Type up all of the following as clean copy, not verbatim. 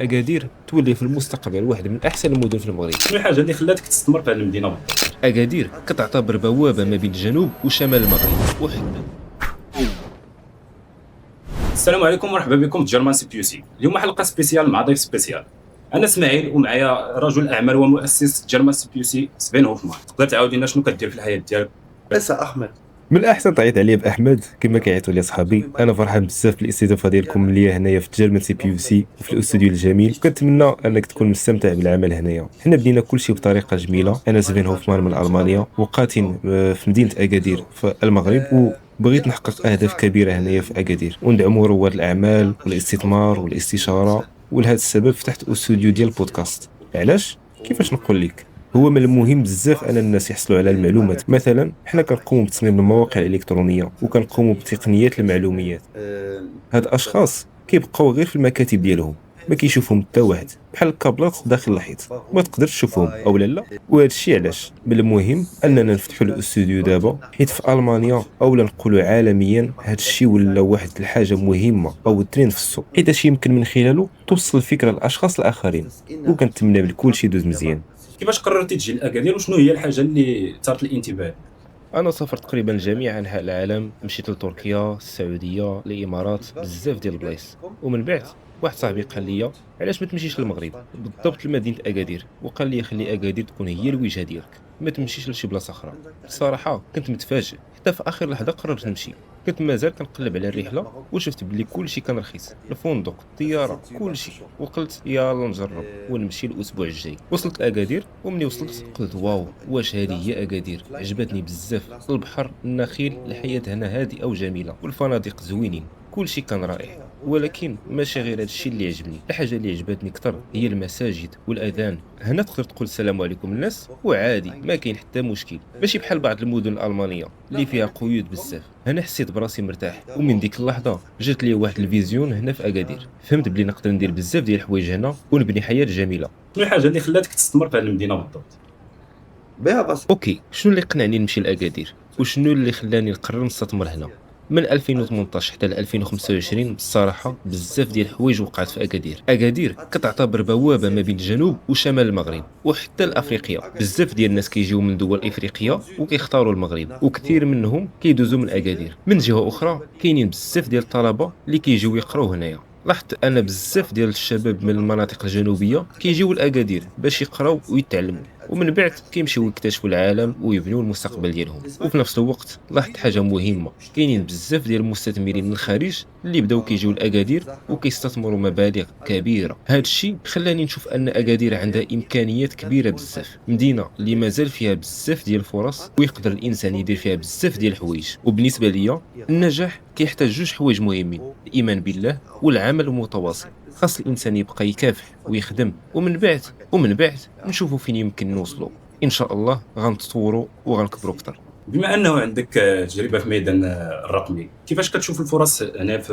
أكادير تولي في المستقبل واحدة من أحسن المدن في المغرب. شنو الحاجه اللي خلاتك تستثمر في هذه المدينه بالضبط؟ أكادير كتعتبر بوابة ما بين الجنوب وشمال المغرب السلام عليكم ومرحبا بكم في جيرمان سي بي سي. اليوم حلقه سبيسيال مع ضيف سبيسيال. انا اسماعيل ومعايا رجل اعمال ومؤسس جيرمان سي بي سي سفين هوفمان. تقدر تعاود لنا شنو كدير في الحياه ديالك؟ اسا احمد. من الأحسن تعيط عليا بأحمد كما كيعيطوا لي صحابي. أنا فرحان بزاف بالاستضافة ديالكم ليا هنايا في جيرمان سي بي يو سي وفي الاستوديو الجميل، وكنتمنى أنك تكون مستمتع بالعمل هنايا. حنا بدينا كلشي بطريقة جميلة. أنا سفين هوفمان من ألمانيا وقاتن في مدينة أكادير في المغرب، وبغيت نحقق أهداف كبيرة هنايا في أكادير وندعموا رواد الأعمال والاستثمار والاستشارة، ولهذا السبب فتحت استوديو ديال البودكاست. علاش؟ كيفاش نقول لك، هو من المهم بزاف ان الناس يحصلوا على المعلومات. مثلا حنا كنقوموا بتصميم المواقع الالكترونيه وكنقوموا بتقنيات المعلوميات. هاد الاشخاص كيبقاو غير في المكاتب ديالهم، ما كيشوفهم حتى واحد، بحال الكابلات داخل الحيط ما تقدرش تشوفهم او لا. وهذا الشيء علاش من المهم اننا نفتحوا الاستوديو دابا، حيت في المانيا او نقولوا عالميا هذا الشيء ولا واحد الحاجه مهمه او الترند في السوق، حيت اش يمكن من خلاله توصل الفكره للاشخاص الاخرين. وكنتمنى بكل شيء يدوز مزيان. كيفاش قررتي تجي لاكادير وشنو هي الحاجه اللي ثارت الانتباه؟ انا سافرت تقريبا لجميع انحاء العالم، مشيت لتركيا، السعوديه، الامارات، بزاف ديال البلايص. ومن بعد واحد صاحبي قال لي علاش ما تمشيش للمغرب، بالضبط لمدينه اكادير، وقال لي خلي اكادير تكون هي الوجهه ديالك، ما تمشيش لشي بلاصه اخرى. بصراحه كنت متفاجئ، حتى في اخر لحظه قررت نمشي. كنت مازال كنقلب على الرحله وشفت بلي كلشي كان رخيص، الفندق، الطياره، كلشي، وقلت يلا نجرب ونمشي الاسبوع الجاي. وصلت لاكادير، ومني وصلت قلت واو، واش هذه هي اكادير؟ عجبتني بزاف، البحر، النخيل، الحياه هنا هادئه وجميله، والفنادق زوينين، كلشي كان رائع. ولكن ماشي غير هادشي اللي عجبني، الحاجه اللي عجبتني اكثر هي المساجد والاذان. هنا تقدر تقول السلام عليكم الناس وعادي، ما كاين حتى مشكل، ماشي بحال بعض المدن الالمانيه اللي فيها قيود بزاف. هنا حسيت براسي مرتاح، ومن ديك اللحظه جات لي واحد الفيزيون هنا في اكادير. فهمت بلي نقدر ندير بزاف ديال الحوايج هنا ونبني حياه جميله. شنو الحاجه اللي خلاتك تستثمر في هذه المدينه بالضبط؟ بها بس اوكي، شنو اللي قنعني نمشي لاكادير وشنو اللي خلاني نقرر نستثمر هنا؟ من 2018 حتى ل 2025 بصراحه بزاف ديال الحوايج وقعت في اكادير. اكادير كتعتبر بوابه ما بين الجنوب وشمال المغرب وحتى لافريقيا. بزاف ديال الناس كيجيو من دول افريقيه وكيختاروا المغرب، وكثير منهم كيدوزوا من اكادير. من جهه اخرى كاينين بزاف ديال الطلبه اللي كيجيو يقراو هنايا. لاحظت انا بزاف ديال الشباب من المناطق الجنوبيه كيجيو لاكادير باش يقراو ويتعلموا، ومن بعد كيمشيو يكتشفوا العالم ويبنيو المستقبل ديالهم. وفي نفس الوقت لاحظت حاجه مهمه، كاينين بزاف ديال المستثمرين من الخارج اللي بداو كيجيو لاكادير وكيستثمروا مبالغ كبيره. هذا الشيء خلاني نشوف ان اكادير عندها امكانيات كبيره بزاف، مدينه اللي مازال فيها بزاف ديال الفرص ويقدر الانسان يدير فيها بزاف ديال الحوايج. وبالنسبه ليا النجاح كيحتاج جوج حوايج مهمين، الايمان بالله والعمل المتواصل. خاص الانسان يبقى يكافح ويخدم، ومن بعد نشوفوا فين يمكن نوصلوا. ان شاء الله غنتطوروا وغنكبروا اكثر. بما انه عندك تجربه في ميدان الرقمي، كيفاش كتشوف الفرص هنا في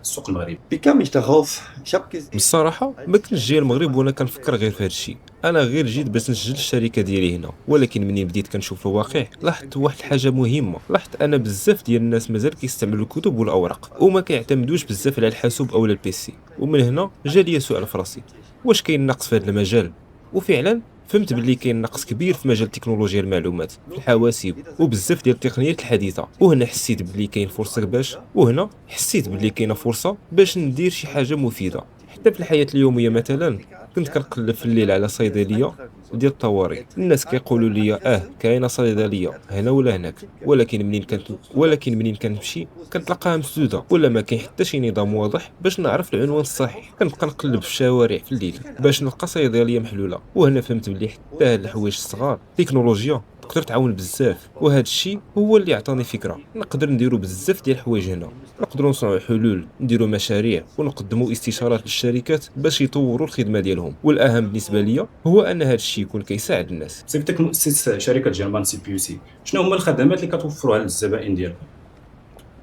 السوق المغربي؟ Wie kam ich darauf? Ich habe gesehen. بصراحه ما كنتش جاي المغرب وانا كنفكر غير في هذا الشيء، انا غير جيت باش نسجل الشركه ديالي هنا. ولكن منين بديت كنشوف الواقع لاحظت واحد الحاجه مهمه، لاحظت انا بزاف ديال الناس مازال كيستعملوا الكتب والاوراق وما كيعتمدوش بزاف على الحاسوب او البيسي. ومن هنا جا لي سؤال في راسي، واش كاين نقص في هذا المجال؟ وفعلا فهمت باللي كاين نقص كبير في مجال تكنولوجيا المعلومات في الحواسيب وبزاف ديال التقنيات الحديثه. وهنا حسيت باللي كاين فرصه باش ندير شي حاجه مفيده. حتى في الحياه اليوميه مثلا كنت كنقلب في الليل على صيدليه ديال الطوارئ، الناس كيقولوا لي كاينه صيدليه هنا ولا هناك، ولكن منين كنمشي كنتلقاها مسدوده ولا ما كاين حتى شي نظام واضح باش نعرف العنوان الصحيح. كنبقى نقلب في الشوارع في الليل باش نلقى صيدليه محلوله. وهنا فهمت بلي حتى هاد الحوايج الصغار التكنولوجيا تقدر تعاون بزاف. وهذا الشيء هو اللي عطاني فكره، نقدر نديرو بزاف ديال الحوايج هنا، نقدروا نصنعوا حلول، نديروا مشاريع، ونقدموا استشارات للشركات باش يطوروا الخدمه ديالهم. والاهم بالنسبه لي هو ان هذا الشيء يكون كيساعد الناس. بصفتك مؤسس شركه جيرمان سي بي سي، شنو هما الخدمات اللي كتوفروها للزبائن ديالكم؟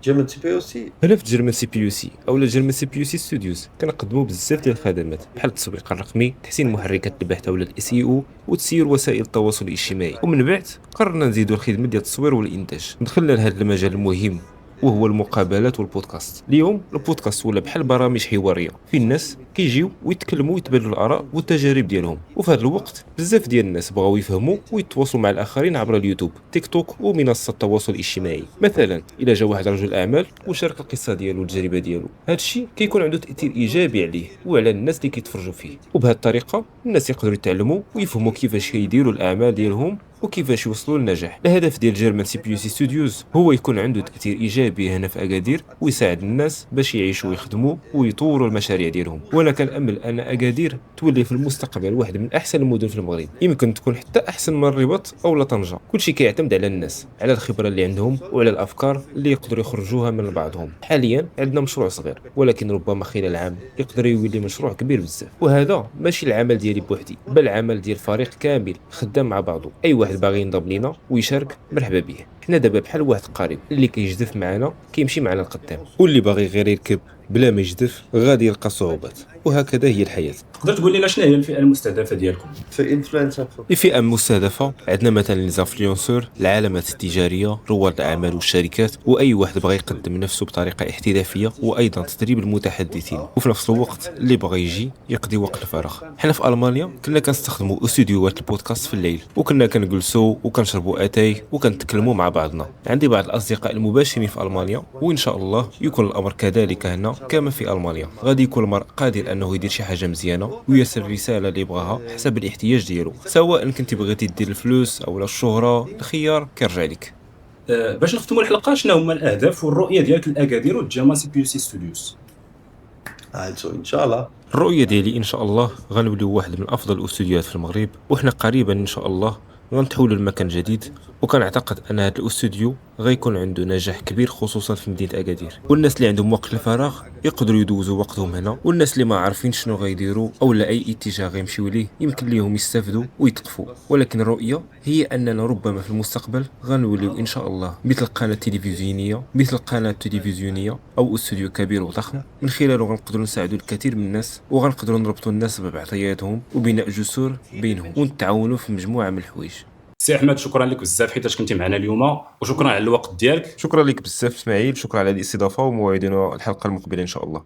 German CP aussi. هنا في جيرمان سي بي يو سي اولا جيرمان سي بي يو سي ستوديوز كنقدموا بزاف ديال الخدمات بحال التسويق الرقمي، تحسين محركات البحث ولا الاس اي او، وتسيير وسائل التواصل الاجتماعي. ومن بعد قررنا نزيدوا الخدمه ديال التصوير والانتاج، دخلنا لهذا المجال المهم وهو المقابلات والبودكاست. اليوم البودكاست ولا بحال برامج حواريه فين الناس كيجيو ويتكلموا ويتبادلوا الاراء والتجارب ديالهم. وفي هذا الوقت بزاف ديال الناس بغاو يفهموا ويتواصلوا مع الاخرين عبر اليوتيوب، تيك توك ومنصات التواصل الاجتماعي. مثلا الا جا واحد رجل اعمال وشارك القصه ديالو والتجربه ديالو، هذا الشيء كيكون عنده تاثير ايجابي عليه وعلى الناس اللي كيتفرجوا فيه. وبهذه الطريقه الناس يقدروا يتعلموا ويفهموا كيفاش كيديروا الاعمال ديالهم وكيفاش يوصلوا للنجاح. الهدف ديال جيرمان سي بي يو سي ستوديوز هو يكون عنده تاثير ايجابي هنا في اكادير ويساعد الناس باش يعيشوا ويخدموا ويطوروا المشاريع ديالهم. وانا كنامل ان اكادير تولي في المستقبل واحد من احسن المدن في المغرب، يمكن تكون حتى احسن من الرباط او لا طنجه. كلشي كيعتمد على الناس، على الخبره اللي عندهم وعلى الافكار اللي يقدروا يخرجوها من بعضهم. حاليا عندنا مشروع صغير، ولكن ربما خلال عام يقدر يولي مشروع كبير بزاف. وهذا ماشي العمل ديالي بوحدي، بل العمل ديال فريق كامل خدام مع بعضه. اي واحد باغي ينضم لينا ويشارك مرحبا به. حنا دابا بحال واحد قريب اللي كيجدف معنا كيمشي معنا لقدام، واللي باغي غير يركب بلا ما يجدف غادي يلقى صعوبات. وهكذا هي الحياه. تقدر تقول لنا شنو هي الفئه المستهدفه ديالكم؟ في انفلونسر. الفئة المستهدفة عندنا مثلا ليزانفلونسور، العلامات التجارية، رواد الأعمال والشركات، وأي واحد بغى يقدم نفسه بطريقة احترافية، وأيضا تدريب المتحدثين. وفي نفس الوقت اللي بغى يجي يقضي وقت الفراغ. حنا في ألمانيا كنا كنستخدموا استوديوهات البودكاست في الليل، وكنا كنجلسوا وكنشربوا اتاي وكنتكلموا مع بعضنا. عندي بعض الأصدقاء المباشرين في ألمانيا، وإن شاء الله يكون الأمر كذلك هنا كما في ألمانيا. غادي يكون المرء قادر أنه يدير شي حاجة مزيانة ويرسل الرسالة اللي يبغاها حسب الاحتياج ديالو، سواء كنتي بغيتي دير الفلوس او الشهرة، الخيار كيرجع لك. باش نختموا الحلقه، شنو هما الاهداف والرؤيه ديالك لاكادير وجيرمان سي بي يو سي ستوديوز؟ Also ان شاء الله. الرؤية ديالي ان شاء الله غنوليو واحد من افضل الاستوديوهات في المغرب، وحنا قريبا ان شاء الله غنتحولوا لمكان جديد. وكنعتقد ان هذا الاستوديو غيكون عنده نجاح كبير خصوصا في مدينه اكادير. والناس اللي عندهم وقت الفراغ يقدروا يدوزوا وقتهم هنا، والناس اللي ما عارفين شنو غيديروا او لا اي اتجاه غيمشيو ليه يمكن ليهم يستافدوا ويتقفوا. ولكن الرؤيه هي اننا ربما في المستقبل غنوليو ان شاء الله مثل قناه تلفزيونيه او استوديو كبير وضخم، من خلاله غنقدروا نساعدوا الكثير من الناس، وغنقدروا نربطوا الناس ببعضياتهم وبناء جسور بينهم ونتعاونوا في مجموعه من الحوايج. سي احمد، شكرا لك بزاف حيت كنتي معنا اليوم، وشكرا على الوقت ديالك. شكرا لك بزاف اسماعيل، شكرا على الاستضافه، وموعدنا الحلقه المقبله ان شاء الله.